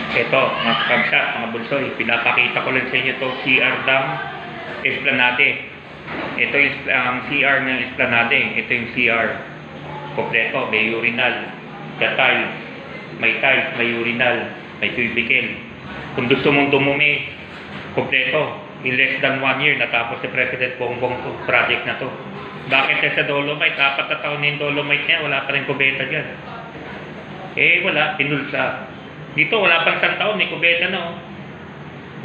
Ito, mga kabsat, mga bulsoy, pinapakita ko lang sa inyo to CR ng Esplanade. Ito yung CR ng Esplanade. Ito yung CR. Kompleto, may urinal, may tiles, may urinal, may cubicle. Kung gusto mong dumumi, kompleto, in less than 1 year, natapos si President Bongbong to project na to. Bakit sa Dolomite? 4 na taon na yung Dolomite niya, wala pa rin kubeta dyan. Eh, wala, pinulsa. Dito, wala pang 1 taon, may kubeta na, oh.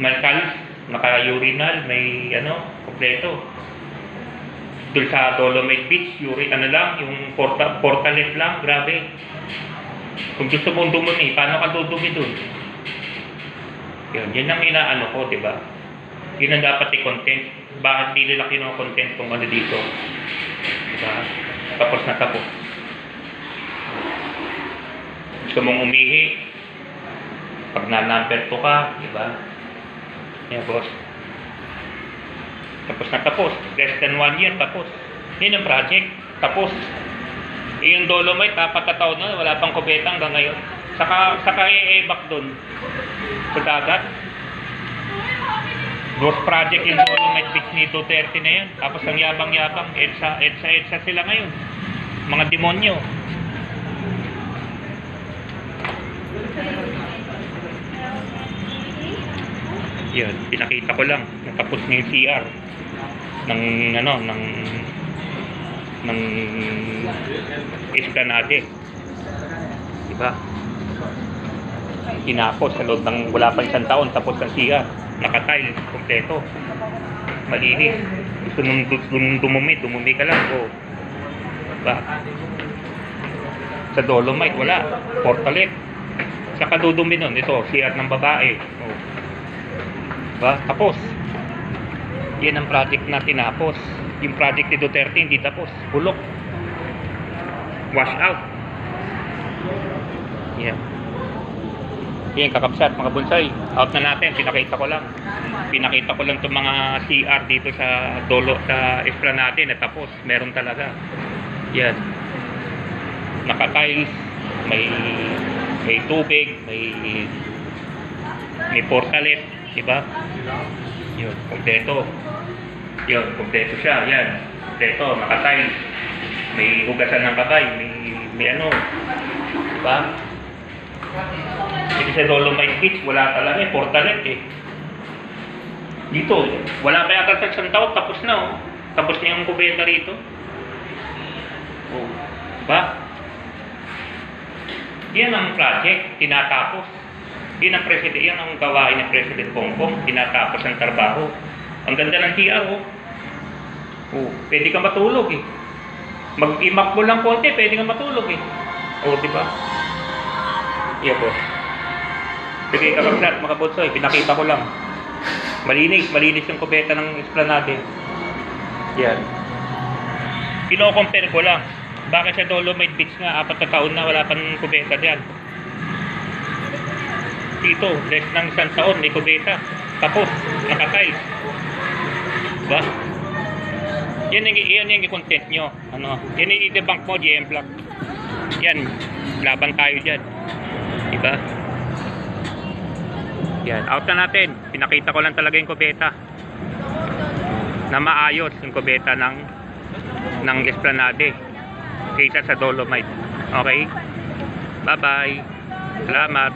May tiles, naka-urinal, may, kompleto. Doon sa Dolomite Beach, yung portalet lang, grabe. Kung gusto mong dumuni, paano ka dudumi doon? Yan ang inaano ko, di ba? Yun ang dapat i-content. Bakit di nila kino-content kung ano dito? Diba? Tapos na tapos. Gusto mong umihi, pag na-number 2 ka, diba? Yan, boss. Tapos na tapos. Less than 1 year, tapos. Yun ang project. Tapos. Yung Dolomite, 4 na taon na, wala pang kubeta hanggang ngayon. Saka i-evac doon. Sa dagat. Ghost project yung Dolomite Beach ni Duterte na yan. Tapos ang yabang-yabang, EDSA sila ngayon. Mga demonyo. Yun, pinakita ko lang. Natapos na yung CR. ng Esplanade. Diba? Tinapos sa loob ng wala pa 1 taon, tapos ang CR. Naka-tile, kompleto. Malinis. Gusto nung dumumi ka lang. O, diba? Sa Dolomite, wala. Portalet. Saka dudumi nun. Ito, CR ng babae. O. Diba? Tapos. Yan ang project na tinapos. Yung project ni Duterte hindi tapos. Bulok. Wash out. Yeah. Yan, kakabsat, mga bonsai. Out na natin. Pinakita ko lang itong mga CR dito sa Esplanade na tapos. Meron talaga. Yan. Naka-tiles. May tubig. May portalet. Diba? Yun, kompleto. Yun, kompleto siya. Yan, kompleto, naka-tiles. May hugasan ng kabay. May ano. Diba? Dito sa Dolomite Beach, wala talaga eh. Portalet eh. Dito, wala pa yata sa 1 taon. Tapos na, oh. Tapos na yung kubeta rito. Oh. Diba? Yan ang project. Tinatapos. Yan ang gawain ng President Bongbong. Tinatapos ang trabaho. Ang ganda ng CR, oh. Oh, pwede ka matulog eh. Mag-imak mo lang konti, pwede ka matulog eh. Oh, di ba? Yeah, po. Sige, kakabsat, mga botsoy, pinakita ko lang. Malinis yung kubeta ng Esplanade. Yan. Kino-compare ko lang. Bakit sa Dolomite Beach nga, 4 na taon na, wala pang kubeta dyan. Dito, less ng 1 taon, may kubeta. Tapos, naka-tiles. Diba? Yan yung content nyo. Yan yung i-debunk mo, GM Vlog. Yan, laban tayo dyan. Diba? Yan, out na natin. Pinakita ko lang talaga yung kubeta. Na maayos yung kubeta ng Esplanade. Kaysa sa Dolomite. Okay? Bye-bye. Salamat.